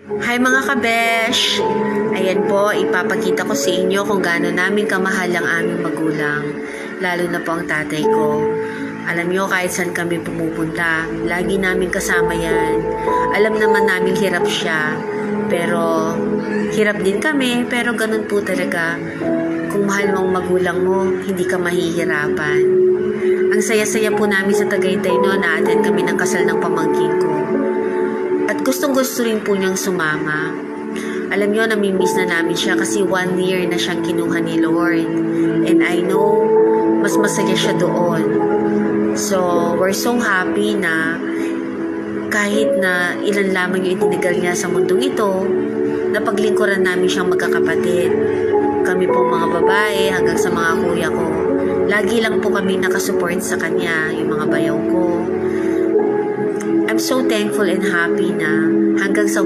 Hi mga kabesh! Ayan po, ipapakita ko sa inyo kung gaano namin kamahal ang aming magulang, lalo na po ang tatay ko. Alam nyo, kahit saan kami pumupunta, lagi namin kasama yan. Alam naman namin hirap siya, pero hirap din kami, pero ganun po talaga. Kung mahal mo ang magulang mo, hindi ka mahihirapan. Ang saya-saya po namin sa Tagaytay no, na-attend kami ng kasal ng pamangkin ko. At gustong-gusto rin po niyang sumama. Alam niyo, namimiss na namin siya kasi 1 year na siyang kinuha ni Lord. And I know, mas masaya siya doon. So, we're so happy na kahit na ilan lamang yung itinagal niya sa mundong ito, napaglingkuran namin siyang magkakapatid. Kami po mga babae hanggang sa mga kuya ko. Lagi lang po kami nakasupport sa kanya, yung mga bayaw ko. I'm so thankful and happy na hanggang sa